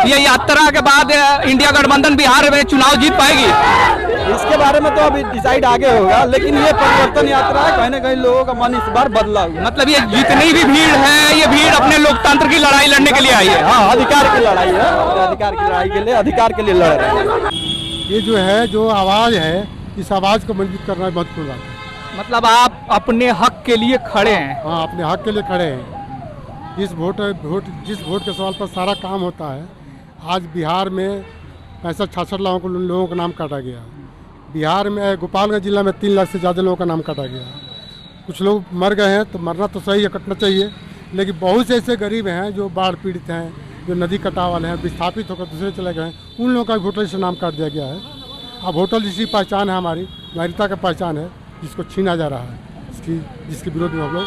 ये यात्रा के बाद इंडिया गठबंधन बिहार में चुनाव जीत पाएगी? इसके बारे में तो अभी डिसाइड आगे होगा, लेकिन ये परिवर्तन यात्रा है, कहीं ना कहीं लोगों का मन इस बार बदला हुआ। मतलब ये जितनी भी भीड़ है, ये भीड़ अपने लोकतंत्र की लड़ाई लड़ने के लिए आई है। हाँ, अधिकार की लड़ाई है, अधिकार की लड़ाई के लिए, अधिकार के लिए लड़ रहे हैं। ये जो है, जो आवाज़ है, इस आवाज़ को मजबूत करना महत्वपूर्ण बात है। मतलब आप अपने हक के लिए खड़े हैं? हाँ, अपने हक के लिए खड़े हैं। जिस वोट के सवाल पर सारा काम होता है, आज बिहार में 65-66 लोगों का नाम काटा गया। बिहार में गोपालगंज जिला में 3 लाख से ज़्यादा लोगों का नाम काटा गया। कुछ लोग मर गए हैं, तो मरना तो सही है, कटना चाहिए, लेकिन बहुत से ऐसे गरीब हैं जो बाढ़ पीड़ित हैं, जो नदी कटाव वाले हैं, विस्थापित होकर दूसरे चले गए हैं, उन लोगों का वोटर से नाम काट दिया गया है। अब वोटर जिसकी पहचान है, हमारी नागरिकता का पहचान है, जिसको छीना जा रहा है, जिसके विरोध में हम लोग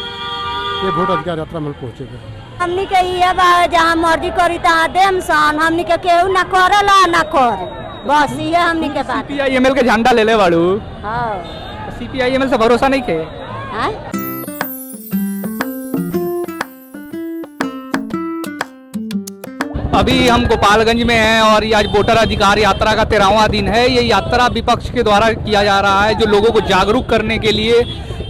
ये वोट अधिकार यात्रा में पहुँचेगा। हमनी के ये जहाँ मर्जी करी तहाँ देम सन, हमनी के केहू ना करला ना कर, बस ये हमनी के बात। CPIML के झंडा ले ले बाड़ू। हाँ, CPIML से भरोसा नहीं के? अभी हम गोपालगंज में हैं और ये आज वोटर अधिकार यात्रा का 13वां दिन है। ये यात्रा विपक्ष के द्वारा किया जा रहा है, जो लोगों को जागरूक करने के लिए,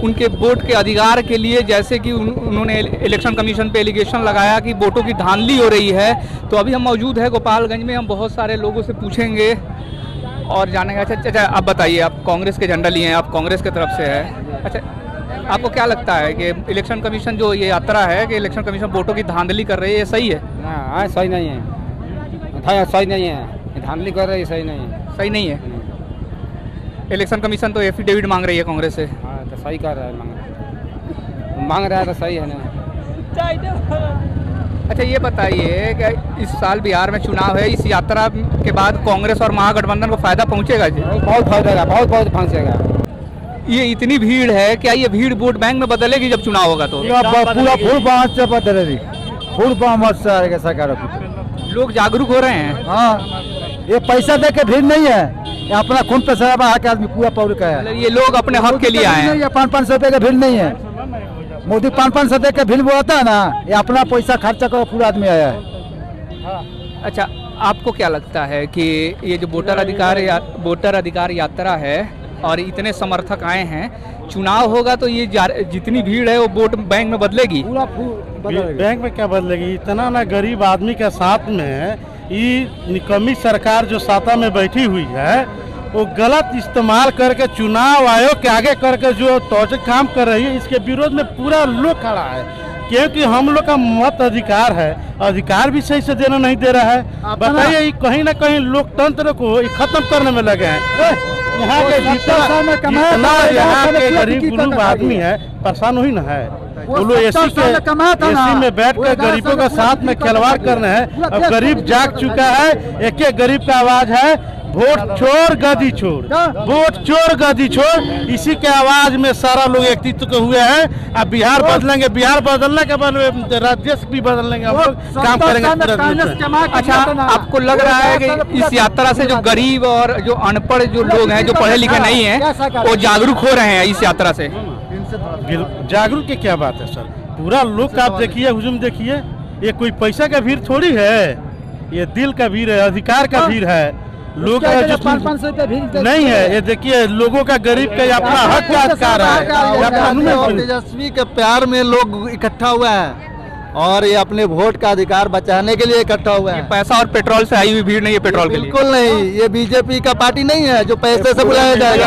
उनके वोट के अधिकार के लिए। जैसे कि उन्होंने इलेक्शन कमीशन पे एलिगेशन लगाया कि वोटों की धांधली हो रही है। तो अभी हम मौजूद है गोपालगंज में, हम बहुत सारे लोगों से पूछेंगे और जानेंगे। अच्छा, आप बताइए, आप कांग्रेस के झंडा लिए हैं, आप कांग्रेस की तरफ से है। अच्छा, आपको क्या लगता है कि इलेक्शन कमीशन जो ये यात्रा है, कि इलेक्शन कमीशन वोटों की धांधली कर रही है, ये सही है? ना, सही नहीं है, सही नहीं है, धांधली कर रही है, सही नहीं है। सही नहीं है? इलेक्शन कमीशन तो एफिडेविट मांग रही है कांग्रेस से। हाँ, तो सही कर रहा है, मांग रहा है तो सही है ना। अच्छा, ये बताइए कि इस साल बिहार में चुनाव है, इस यात्रा के बाद कांग्रेस और महागठबंधन को फायदा पहुंचेगा जी? बहुत फायदा, बहुत पहुंचेगा। ये इतनी भीड़ है, क्या ये भीड़ वोट बैंक में बदलेगी जब चुनाव होगा? तो पूरा फुल बात से बदलेगी, फुल बात से आएगा सरकार। लोग जागरूक हो रहे हैं। हाँ, ये पैसा दे के भीड़ नहीं है, ये अपना खून पैसा के आदमी पूरा पौड़ का है। ये लोग अपने हक के लिए आए हैं। 500 रुपये का भीड़ नहीं है, मोदी 500 दे के भीड़ बोलता है ना, ये अपना पैसा खर्चा कर पूरा आदमी आया है। अच्छा, आपको क्या लगता है कि ये जो वोटर अधिकार यात्रा है और इतने समर्थक आए हैं, चुनाव होगा तो ये जितनी भीड़ है वो वोट बैंक में बदलेगी? पूरा बैंक में क्या बदलेगी? इतना ना गरीब आदमी के साथ में ये निकम्मी सरकार जो साता में बैठी हुई है, वो गलत इस्तेमाल करके चुनाव आयोग के आगे करके जो तोजक काम कर रही है, इसके विरोध में पूरा लोग खड़ा है। क्योंकि हम लोग का मत अधिकार है, अधिकार भी सही से देना नहीं दे रहा है। बताइए, कहीं ना कहीं लोकतंत्र को खत्म करने में लगे हैं। यहाँ के जितना यहाँ के गरीब गुरूब आदमी है, परेशान हुई ना है, वो लोग एसी में बैठ कर गरीबों का साथ में खिलवाड़ करना है। अब गरीब जाग चुका है, एक एक गरीब का आवाज है, वोट चोर गदी छोड़, वोट चोर गदी छोड़। इसी के आवाज में सारा लोग एकत्रित के हुए हैं। अब बिहार बदलेंगे, बिहार बदलने के बाद राज्य भी बदल लेंगे, हम लोग काम करेंगे। अच्छा, आपको लग रहा है कि इस यात्रा से जो गरीब और जो अनपढ़ जो लोग हैं, जो पढ़े लिखे नहीं हैं, वो जागरूक हो रहे हैं इस यात्रा से? जागरूक की क्या बात है सर, पूरा लोग का आप देखिए, हुजूम देखिए, ये कोई पैसा का भीड़ थोड़ी है, ये दिल का भीड़ है, अधिकार का भीड़ है। लोग 500 रुपये भीड़ नहीं है, ये देखिए लोगों का, गरीब का अपना हक का अधिकार है। तेजस्वी के प्यार में लोग इकट्ठा हुआ है और ये अपने वोट का अधिकार बचाने के लिए इकट्ठा हुआ है। पैसा और पेट्रोल से आई हुई भीड़ नहीं है, पेट्रोल के लिए बिल्कुल नहीं। ये बीजेपी का पार्टी नहीं है जो पैसे से बुलाया जाएगा।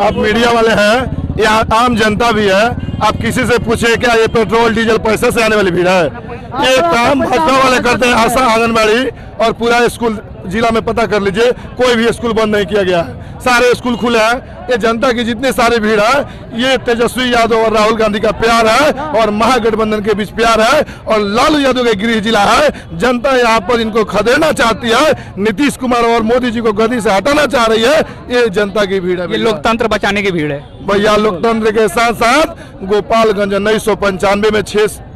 अब मीडिया वाले हैं, ये आम जनता भी है, आप किसी से पूछे क्या ये पेट्रोल डीजल पैसे से आने वाली भीड़ है? ये काम भाजपा वाले करते हैं। आशा आंगनबाड़ी और पूरा स्कूल जिला में पता कर लीजिए, कोई भी स्कूल बंद नहीं किया गया है, सारे स्कूल खुले हैं। ये जनता की जितनी सारी भीड़ है, ये तेजस्वी यादव और राहुल गांधी का प्यार है और महागठबंधन के बीच प्यार है और लालू यादव का गृह जिला है। जनता यहाँ पर इनको खदेड़ना चाहती है, नीतीश कुमार और मोदी जी को गद्दी से हटाना चाह रही है। ये जनता की भीड़ है, ये लोकतंत्र बचाने की भीड़ है भैया। लोकतंत्र के साथ साथ गोपालगंज 1995 में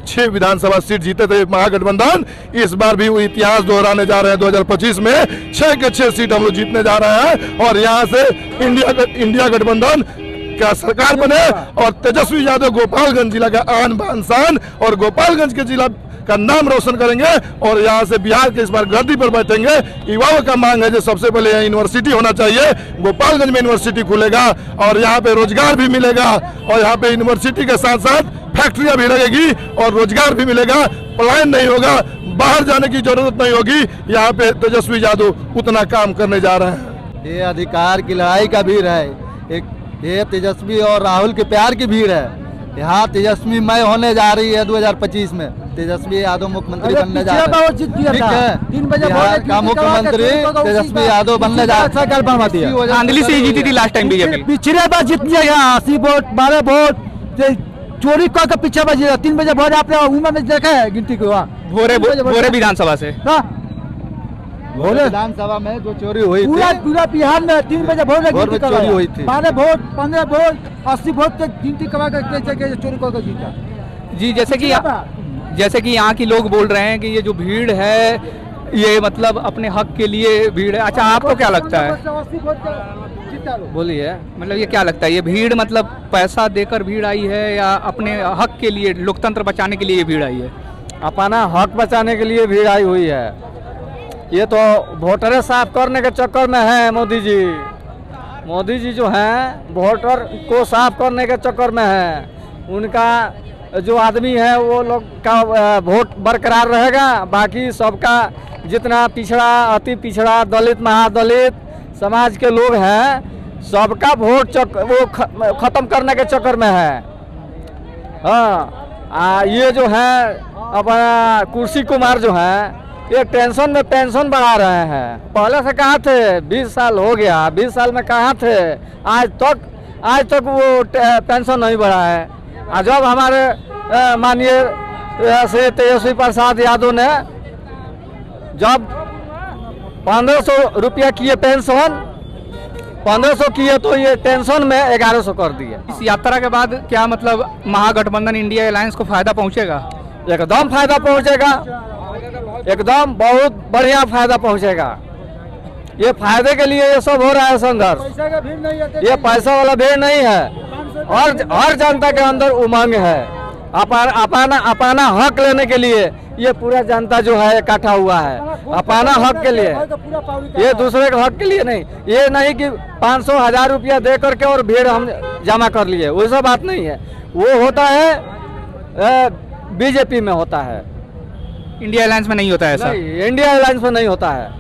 6 विधानसभा सीट जीते थे महागठबंधन। इस बार भी वो इतिहास दोहराने जा रहे हैं। 2025 में 6 के 6 सीट हम लोग जीतने जा रहे हैं और यहाँ से इंडिया गठबंधन का सरकार बने और तेजस्वी यादव गोपालगंज जिला का आन बान शान और गोपालगंज के जिला का नाम रोशन करेंगे और यहाँ से बिहार के इस बार गद्दी पर बैठेंगे। युवाओं का मांग है जो सबसे पहले यहाँ यूनिवर्सिटी होना चाहिए, गोपालगंज में यूनिवर्सिटी खुलेगा और यहाँ पे रोजगार भी मिलेगा और यहाँ पे यूनिवर्सिटी के साथ साथ फैक्ट्रियां भी लगेगी और रोजगार भी मिलेगा, पलायन नहीं होगा, बाहर जाने की जरूरत नहीं होगी। यहाँ पे तेजस्वी यादव उतना काम करने जा रहे हैं। ये अधिकार की लड़ाई का भीड़ है, एक ये तेजस्वी और राहुल के प्यार की भीड़ है। यहाँ तेजस्वी मय होने जा रही है 2025 में, तेजस्वी यादव मुख्यमंत्री बनने जा रहे हैं। ठीक है, 3 बजे बिहार का मुख्यमंत्री तेजस्वी यादव बनने जा रहे हैं। धांधली से ही जीती थी लास्ट टाइम बीजेपी। पिछले बार जीत गया 80 वोट 12 वोट चोरी करके पीछे बजे 3 बजे वोट आपने उमर में देखा है गिनती को भोरे विधानसभा से भोरे विधानसभा में जो चोरी हुई थी, पूरा बिहार में 3 बजे वोट गिनती चोरी हुई थी। 12 वोट 15 वोट 80 वोट तक गिनती करवा कर चोरी करके जीता। जी, जैसे कि यहाँ के लोग बोल रहे हैं कि ये जो भीड़ है ये मतलब अपने हक के लिए भीड़ है। अच्छा, आपको क्या लगता है? बोलिए, मतलब ये क्या लगता है, ये भीड़ मतलब पैसा देकर भीड़ आई है या अपने हक के लिए, लोकतंत्र बचाने के लिए ये भीड़ आई है? अपना हक बचाने के लिए भीड़ आई हुई है। ये तो वोटर साफ करने के चक्कर में है मोदी जी। मोदी जी जो हैं वोटर को साफ करने के चक्कर में है। उनका जो आदमी है वो लोग का वोट बरकरार रहेगा, बाकी सबका जितना पिछड़ा, अति पिछड़ा, दलित, महादलित समाज के लोग हैं सबका वोट वो खत्म करने के चक्कर में है। हाँ, ये जो है अपना कुर्सी कुमार जो है ये टेंशन में पेंशन बढ़ा रहे हैं। पहले से कहाँ थे? 20 साल हो गया, 20 साल में कहाँ थे? आज तक वो पेंशन नहीं बढ़ा है। जब हमारे माननीय श्री तेजस्वी प्रसाद यादव ने जब 1500 रुपया किए पेंशन, 1500 किए तो ये टेंशन में 1100 कर दिए। इस यात्रा के बाद क्या मतलब महागठबंधन इंडिया अलायंस को फायदा पहुंचेगा? एकदम फायदा पहुंचेगा, एकदम बहुत बढ़िया फायदा पहुंचेगा। ये फायदे के लिए ये सब हो रहा है संघर्ष। ये पैसा वाला भीड़ नहीं है और हर जनता के अंदर उमंग है। अपना हक लेने के लिए ये पूरा जनता जो है इकट्ठा हुआ है अपना हक के लिए, ये दूसरे के हक के लिए नहीं। ये नहीं कि 500-1000 रुपया दे करके और भीड़ हम जमा कर लिए, वैसा बात नहीं है। वो होता है बीजेपी में होता है, इंडिया अलायंस में नहीं होता है ऐसा। इंडिया अलायंस में नहीं होता है।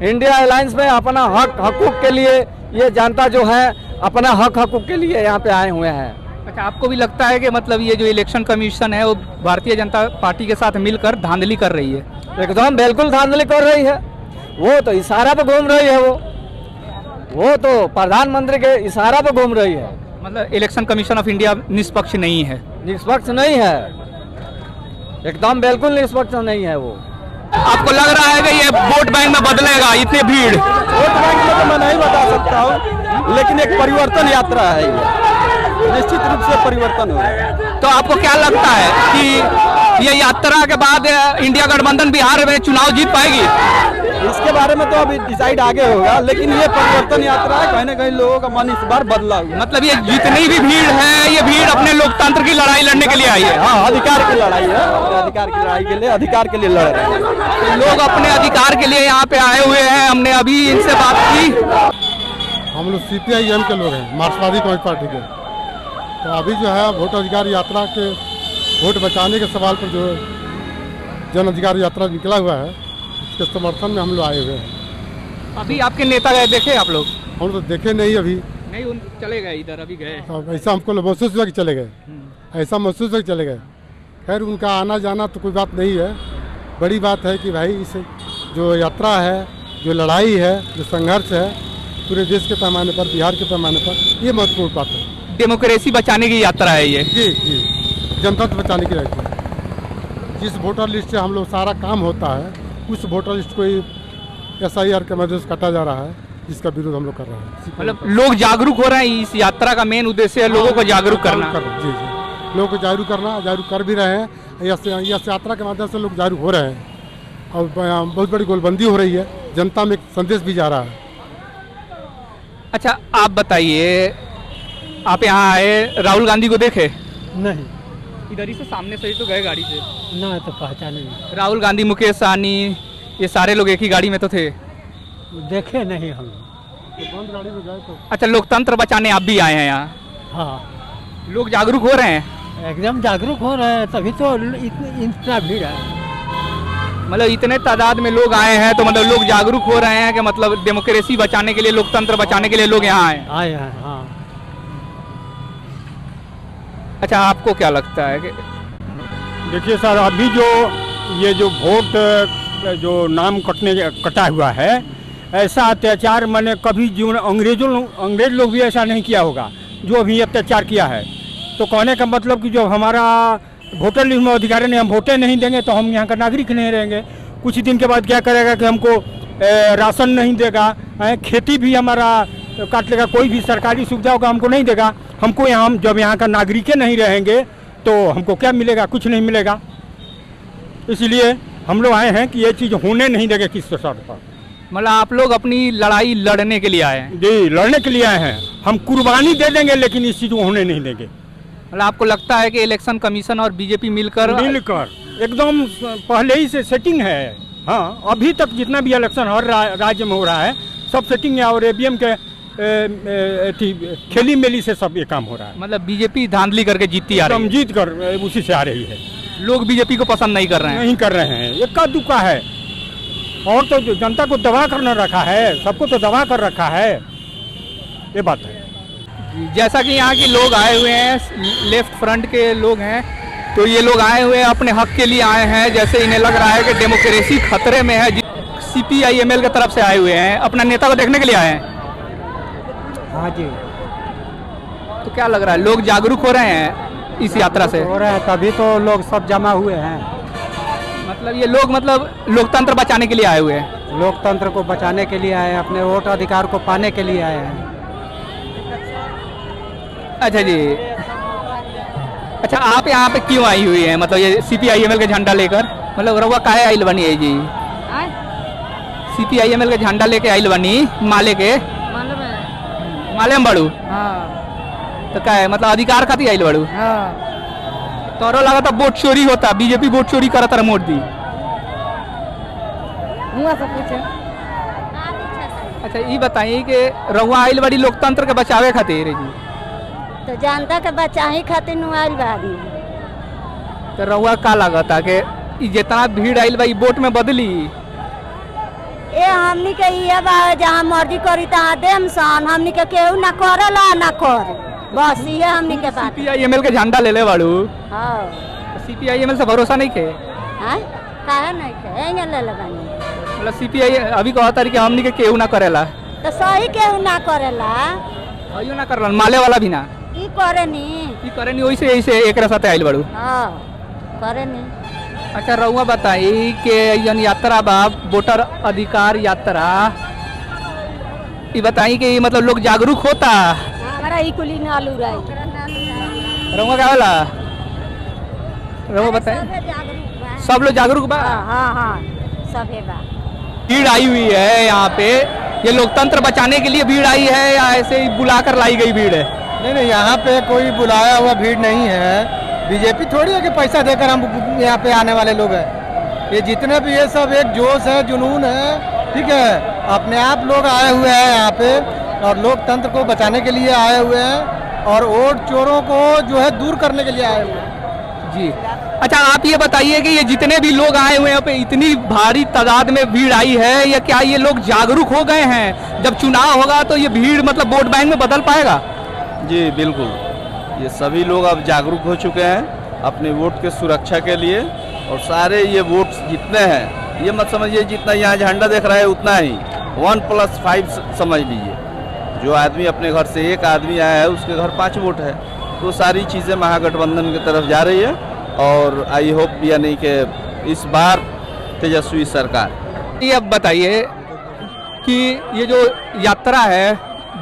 इंडिया अलायंस में अपना हकूक के लिए ये जनता जो है अपना हकूक के लिए यहाँ पे आए हुए हैं। अच्छा, आपको भी लगता है कि मतलब ये जो इलेक्शन कमीशन है वो भारतीय जनता पार्टी के साथ मिलकर धांधली कर रही है? एकदम बिल्कुल धांधली कर रही है। वो तो इशारा पे घूम रही है, वो तो प्रधानमंत्री के इशारा पे घूम रही है। मतलब इलेक्शन कमीशन ऑफ इंडिया निष्पक्ष नहीं है? निष्पक्ष नहीं है, एकदम बिल्कुल निष्पक्ष नहीं है। वो आपको लग रहा है कि ये वोट बैंक में बदलेगा इतनी भीड़? वोट बैंक में तो मैं नहीं बता सकता हूँ, लेकिन एक परिवर्तन यात्रा है, ये निश्चित रूप से परिवर्तन हो। तो आपको क्या लगता है कि ये यात्रा के बाद इंडिया गठबंधन बिहार में चुनाव जीत पाएगी? इसके बारे में तो अभी डिसाइड आगे होगा, लेकिन ये परिवर्तन यात्रा है। कहीं न कहीं लोगों का मन इस बार बदला हुआ। मतलब ये जितनी भी भीड़ है ये भीड़ अपने लोकतंत्र की लड़ाई लड़ने के लिए आई है? हाँ, अधिकार की लड़ाई है, अपने अधिकार की लड़ाई के लिए, अधिकार के लिए लड़ रहे हैं। तो लोग अपने अधिकार के लिए यहाँ पे आए हुए हैं। हमने अभी इनसे बात की। हम लोग CPIM के लोग हैं, मार्क्सवादी कम्युनिस्ट पार्टी के। तो अभी जो है वोट अधिकार यात्रा के वोट बचाने के सवाल पर जो जन अधिकार यात्रा निकला हुआ है उसके समर्थन में हम लोग आए हुए हैं। अभी आपके नेता गए, देखे आप लोग? हम तो देखे नहीं अभी। नहीं, चले गए इधर, अभी गए। तो ऐसा हमको महसूस हुआ कि चले गए, ऐसा महसूस हुआ कि चले गए। खैर उनका आना जाना तो कोई बात नहीं है। बड़ी बात है कि भाई इस जो यात्रा है, जो लड़ाई है, जो संघर्ष है पूरे देश के पैमाने पर, बिहार के पैमाने पर, ये महत्वपूर्ण बात है। डेमोक्रेसी बचाने की यात्रा है ये? जी जी, जनतंत्र बचाने की यात्रा। जिस वोटर लिस्ट से हम लोग सारा काम होता है उस वोटर लिस्ट को SIR के माध्यम से काटा जा रहा है, जिसका विरोध हम लोग कर रहे हैं। मतलब लोग जागरूक हो रहे हैं? इस यात्रा का मेन उद्देश्य है लोगों को जागरूक करना। जी जी, लोगों को जागरूक करना, जागरूक कर भी रहे हैं। इस यात्रा के माध्यम से लोग जागरूक हो रहे हैं और बहुत बड़ी गोलबंदी हो रही है, जनता में एक संदेश भी जा रहा है। अच्छा, आप बताइए, आप यहाँ आए, राहुल गांधी को देखे? नहीं। इधर ही से सामने से ही तो गए गाड़ी से। ना तो पहचाने नहीं, राहुल गांधी, मुकेश सहनी, ये सारे लोग एक ही गाड़ी में तो थे। देखे नहीं हम। बंद गाड़ी में गए तो। अच्छा, लोकतंत्र बचाने आप भी आए हैं यहाँ? हाँ, लोग जागरूक हो रहे हैं? एकदम जागरूक हो रहे हैं, तभी तो इतना भीड़ है। मतलब इतने तादाद में लोग आए हैं तो मतलब लोग जागरूक हो रहे हैं कि मतलब डेमोक्रेसी बचाने के लिए, लोकतंत्र बचाने के लिए लोग यहाँ आए हैं। हाँ। अच्छा, आपको क्या लगता है कि देखिए सर, अभी जो वोट जो नाम कटा हुआ है, ऐसा अत्याचार मैंने कभी जीवन अंग्रेज लोग भी ऐसा नहीं किया होगा जो अभी अत्याचार किया है। तो कहने का मतलब कि जो हमारा वोटर लिस्ट में अधिकारी ने हम वोटे नहीं देंगे तो हम यहाँ का नागरिक नहीं रहेंगे। कुछ दिन के बाद क्या करेगा कि हमको राशन नहीं देगा, खेती भी हमारा काट लेगा, कोई भी सरकारी सुविधा होगा हमको नहीं देगा। हमको यहाँ जब यहाँ का नागरिक नहीं रहेंगे तो हमको क्या मिलेगा? कुछ नहीं मिलेगा। इसलिए हम लोग आए हैं कि ये चीज़ होने नहीं देंगे किसी शर्त पर। मतलब आप लोग अपनी लड़ाई लड़ने के लिए आए हैं? जी, लड़ने के लिए आए हैं। हम कुर्बानी दे देंगे लेकिन इस चीज़ को होने नहीं देंगे। मतलब आपको लगता है कि इलेक्शन कमीशन और बीजेपी मिलकर एकदम पहले ही से सेटिंग है। हाँ, अभी तक जितना भी इलेक्शन हर राज्य में हो रहा है सब सेटिंग है और ईवीएम के खेली मेली से सब ये काम हो रहा है। मतलब बीजेपी धांधली करके जीतती आ रही है? जीत कर उसी से आ रही है। लोग बीजेपी को पसंद नहीं कर रहे हैं? नहीं कर रहे हैं, इक्का दुक्का है। और तो जनता को दबा कर न रखा है, सबको तो दबा कर रखा है, ये बात है। जैसा कि यहाँ के लोग आए हुए हैं, लेफ्ट फ्रंट के लोग हैं, तो ये लोग आए हुए हैं अपने हक के लिए आए हैं। जैसे इन्हें लग रहा है कि डेमोक्रेसी खतरे में है। CPIML की तरफ से आए हुए हैं, अपना नेता को देखने के लिए आए हैं। हाँ जी। तो क्या लग रहा है, लोग जागरूक हो रहे हैं इस यात्रा से? हो रहे हैं, तभी तो लोग सब जमा हुए हैं। मतलब ये लोग मतलब लोकतंत्र बचाने के लिए आए हुए हैं? लोकतंत्र को बचाने के लिए आए हैं, अपने वोट अधिकार को पाने के लिए आए हैं। अच्छा जी। अच्छा, आप यहाँ पे क्यों आई हुई हैं? मतलब ये CPIML का झंडा लेकर, मतलब रउआ काहे आइल बनी है जी? CPIML का झंडा लेके आइल बनी माले के? माले में बड़ू? हाँ। तो क्या है, मतलब अधिकार खातिर आइल बड़ू? हाँ। तोरो लगा था वोट चोरी होता, बीजेपी वोट चोरी करता रहा मोदी। सब कुछ है। अच्छा, ये बताइए कि रउआ आइल बड़ी लोकतंत्र के बचावे खातिर जी? तो जनता के बचा ही खातिर नुआइल बाड़ी। तो रउआ का लागता कि जितना भीड़ आइल बा वोट में बदली? ए हमनी के ये बा जहाँ मर्जी करी तहाँ देम सन, हमनी के केहू ना करला ना कर, बस ये हमनी के बात। CPIML के झंडा ले ले बाड़ू? हाँ। CPIML से भरोसा नहीं के? हाँ, काहे नहीं के? एंगे ले ले बानी। मतलब CPI अभी कहता रही कि हमनी के केहू ना करेला? तो सही केहू ना करेला। अयो ना करला, माले वाला भी ना? ई करे नी। ई करे नी, वैसे ऐसे एक साथ आइल बाड़ू? हाँ, करे नी। अच्छा, रउआ बताई कि यन यात्रा बा वोटर अधिकार यात्रा, ये बताई कि मतलब लोग जागरूक होता? हमारा ई कुली नालू रही। रउआ क्या होला? रउआ बताई। सब लोग जागरूक बा? हाँ हाँ, सब है बा। भीड़ आई हुई है यहाँ पे, ये लोकतंत्र बचाने के लिए भीड़ आई है या ऐसे ही बुला कर लाई गई भीड़ है? नहीं, यहाँ पे कोई बुलाया हुआ भीड़ नहीं है। बीजेपी थोड़ी है कि पैसा देकर हम यहाँ पे आने वाले लोग हैं। ये जितने भी ये सब एक जोश है, जुनून है, ठीक है। अपने आप लोग आए हुए हैं यहाँ पे और लोकतंत्र को बचाने के लिए आए हुए हैं और वोट चोरों को जो है दूर करने के लिए आए हुए हैं जी। अच्छा, आप ये बताइए कि ये जितने भी लोग आए हुए हैं यहाँ पे, इतनी भारी तादाद में भीड़ आई है, या क्या ये लोग जागरूक हो गए हैं? जब चुनाव होगा तो ये भीड़ मतलब वोट बैंक में बदल पाएगा? जी बिल्कुल, ये सभी लोग अब जागरूक हो चुके हैं अपने वोट के सुरक्षा के लिए। और सारे ये वोट जितने हैं, ये मत समझिए जितना यहाँ झंडा देख रहा है उतना ही, 1+5 समझ लीजिए। जो आदमी अपने घर से एक आदमी आया है उसके घर 5 वोट है। तो सारी चीज़ें महागठबंधन की तरफ जा रही है और आई होप यानी कि इस बार तेजस्वी सरकार। ये अब बताइए कि ये जो यात्रा है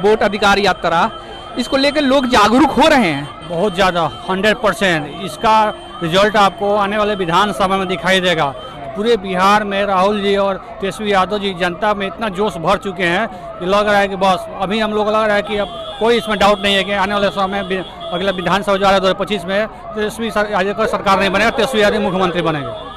वोट अधिकार यात्रा, इसको लेकर लोग जागरूक हो रहे हैं? बहुत ज़्यादा, 100%। इसका रिजल्ट आपको आने वाले विधानसभा में दिखाई देगा। पूरे बिहार में राहुल जी और तेजस्वी यादव जी जनता में इतना जोश भर चुके हैं कि लग रहा है कि बस अभी हम लोग लग रहा है कि अब कोई इसमें डाउट नहीं है कि आने वाले समय में अगला विधानसभा जो आ रहा है 2025 में तेजस्वी यादव सरकार नहीं बनेगा, तेजस्वी यादव मुख्यमंत्री बनेंगे।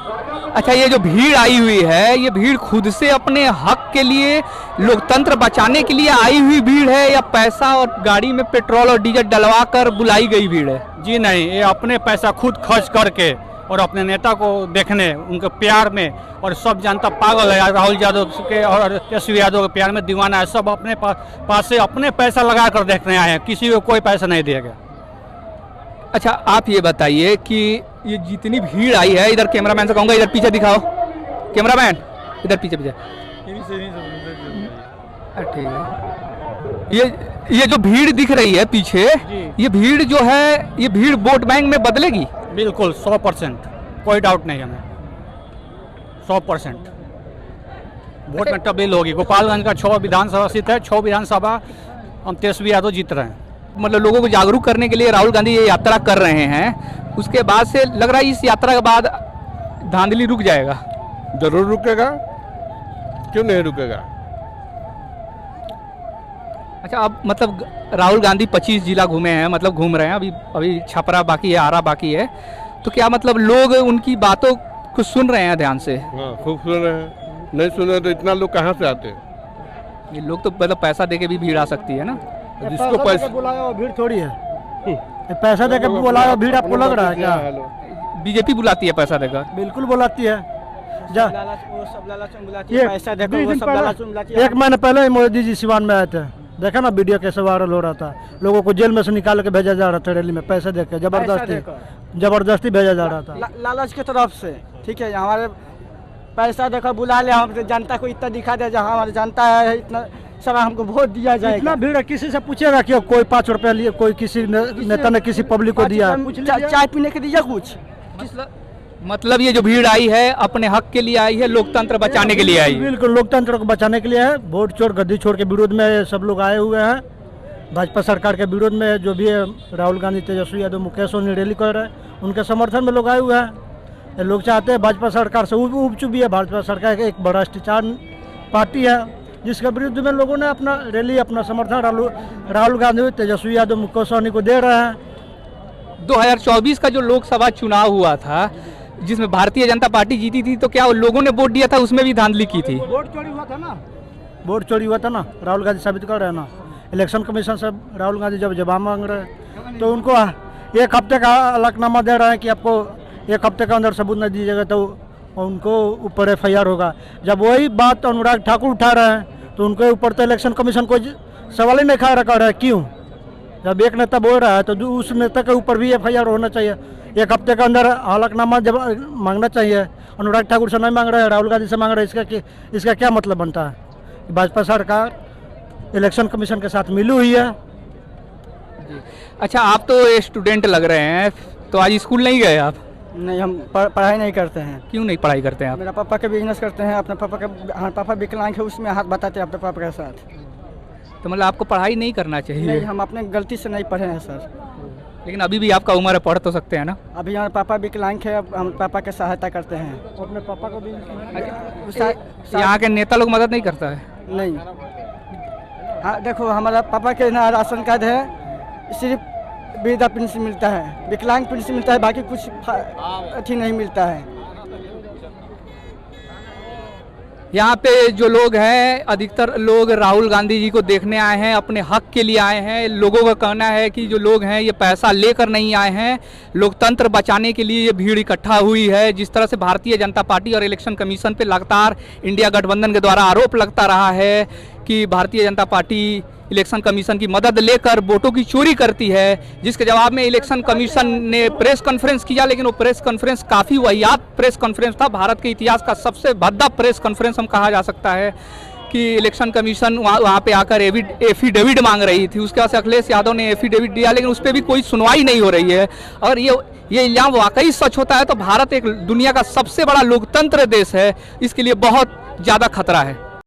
अच्छा, ये जो भीड़ आई हुई है, ये भीड़ खुद से अपने हक के लिए, लोकतंत्र बचाने के लिए आई हुई भीड़ है या पैसा और गाड़ी में पेट्रोल और डीजल डलवा कर बुलाई गई भीड़ है? जी नहीं, ये अपने पैसा खुद खर्च करके और अपने नेता को देखने, उनके प्यार में, और सब जनता पागल है राहुल यादव के और तेजस्वी यादव के प्यार में दीवाना है। सब अपने पास से अपने पैसा लगा कर देखने आए हैं, किसी को कोई पैसा नहीं दिया गया। अच्छा, आप ये बताइए कि ये जितनी भीड़ आई है, इधर कैमरामैन से कहूँगा इधर पीछे दिखाओ, कैमरामैन इधर पीछे ठीक है। ये जो भीड़ दिख रही है पीछे, ये भीड़ जो है, ये भीड़ वोट बैंक में बदलेगी? बिल्कुल 100%, कोई डाउट नहीं हमें, 100% वोट में तब्दील होगी। गोपालगंज का 6 विधानसभा सीट है, 6 विधानसभा हम तेजस्वी यादव जीत रहे हैं। मतलब लोगों को जागरूक करने के लिए राहुल गांधी ये यात्रा कर रहे हैं, उसके बाद से लग रहा है इस यात्रा के बाद धांधली रुक जाएगा? जरूर रुकेगा, क्यों नहीं रुकेगा। अच्छा, अब मतलब राहुल गांधी 25 जिला घूमे हैं, मतलब घूम रहे हैं, अभी छपरा बाकी है, आरा बाकी है, तो क्या मतलब लोग उनकी बातों को सुन रहे हैं ध्यान से? हाँ, खूब सुन रहे हैं, नहीं सुन रहे तो इतना लोग कहाँ से आते हैं? ये लोग तो मतलब पैसा देके भी भीड़ आ सकती है ना? जिसको पैसा बुलाया वो भीड़ थोड़ी है, पैसा देके बुलाया भीड़ आपको लग रहा है क्या? बीजेपी बुलाती है पैसा देकर? बिल्कुल बुलाती है। एक महीने पहले मोदी जी सिवान में आए थे, देखा ना वीडियो कैसे वायरल हो रहा था, लोगों को जेल में से निकाल के भेजा जा रहा था रैली में, पैसे देके जबरदस्ती भेजा जा रहा था, लालच की तरफ से। ठीक है, हमारे पैसा देकर बुला ले, हम जनता को इतना दिखा दे जहाँ हमारी जनता है, इतना सब हमको वोट दिया जाएगा। इतना भीड़ है, किसी से पूछेगा कि कोई 5 रुपया लिए, कोई किसी नेता ने किसी पब्लिक को दिया, चाय पीने के दिया कुछ? मतलब ये जो भीड़ आई है अपने हक के लिए आई है, लोकतंत्र बचाने के लिए आई है? बिल्कुल लोकतंत्र को बचाने के लिए है। वोट चोर गद्दी छोड़ के विरोध में सब लोग आए हुए हैं, भाजपा सरकार के विरोध में। जो भी है राहुल गांधी, तेजस्वी यादव, मुकेश सहनी रैली कर रहे हैं, उनके समर्थन में लोग आए हुए हैं। लोग चाहते हैं भाजपा सरकार से उब चुकी है, भाजपा सरकार एक भ्रष्टाचार पार्टी है, जिसके विरुद्ध में लोगों ने अपना रैली, अपना समर्थन राहुल गांधी, तेजस्वी यादव, मुकेश सहनी को दे रहे हैं। 2024 का जो लोकसभा चुनाव हुआ था, जिसमें भारतीय जनता पार्टी जीती थी, तो क्या लोगों ने वोट दिया था, उसमें भी धांधली की थी? वोट चोरी हुआ था ना, वोट चोरी हुआ था ना, राहुल गांधी साबित कर रहे हैं ना। इलेक्शन कमीशन से राहुल गांधी जब जवाब मांग रहे हैं तो उनको 1 हफ्ते का अलगनामा दे रहे हैं कि आपको 1 हफ्ते के अंदर सबूत नहीं दीजिएगा तो उनको ऊपर FIR होगा। जब वही बात अनुराग ठाकुर उठा रहे हैं तो उनके ऊपर तो इलेक्शन कमीशन कोई सवाल ही नहीं खा रखा है। क्यों? जब एक नेता बोल रहा है तो उस नेता के ऊपर भी FIR होना चाहिए। 1 हफ्ते के अंदर हलफनामा जब मांगना चाहिए। अनुराग ठाकुर से नहीं मांग रहे हैं, राहुल गांधी से मांग रहे हैं। इसका क्या मतलब बनता है? भाजपा सरकार इलेक्शन कमीशन के साथ मिली हुई है। अच्छा, आप तो स्टूडेंट लग रहे हैं, तो आज स्कूल नहीं गए आप? नहीं, हम पढ़ाई नहीं करते हैं। क्यों नहीं पढ़ाई करते हैं आप? मेरा पापा के बिजनेस करते हैं, अपने पापा के, हाँ, पापा विकलांग है, उसमें हाथ बताते हैं अपने पापा के साथ। तो मतलब आपको पढ़ाई नहीं करना चाहिए? नहीं, हम अपने गलती से नहीं पढ़े हैं सर। लेकिन अभी भी आपका उम्र है, पढ़ तो सकते हैं ना? अभी हमारे पापा विकलांग है, हम पापा के सहायता करते हैं। अपने पापा को भी यहाँ के नेता लोग मदद नहीं करता है? नहीं, हाँ देखो, हमारा पापा के ना राशन कार्ड है, सिर्फ वृद्धा पेंशन मिलता है, विकलांग पेंशन मिलता है, बाकी कुछ अथी नहीं मिलता है। यहाँ पे जो लोग हैं, अधिकतर लोग राहुल गांधी जी को देखने आए हैं, अपने हक के लिए आए हैं। लोगों का कहना है कि जो लोग हैं ये पैसा लेकर नहीं आए हैं, लोकतंत्र बचाने के लिए ये भीड़ इकट्ठा हुई है। जिस तरह से भारतीय जनता पार्टी और इलेक्शन कमीशन पे लगातार इंडिया गठबंधन के द्वारा आरोप लगता रहा है कि Bharatiya Janata party election commission की मदद लेकर वोटों की चोरी करती है, जिसके जवाब में इलेक्शन कमीशन ने प्रेस कॉन्फ्रेंस किया। लेकिन वो प्रेस कॉन्फ्रेंस काफ़ी वाहियात प्रेस कॉन्फ्रेंस था, भारत के इतिहास का सबसे भद्दा प्रेस कॉन्फ्रेंस हम कहा जा सकता है कि इलेक्शन कमीशन वहाँ पे आकर एफिडेविट मांग रही थी। उसके बाद से अखिलेश यादव ने एफिडेविट दिया, लेकिन उस पर भी कोई सुनवाई नहीं हो रही है। और ये इल्जाम वाकई सच होता है तो भारत एक दुनिया का सबसे बड़ा लोकतंत्र देश है, इसके लिए बहुत ज़्यादा खतरा है।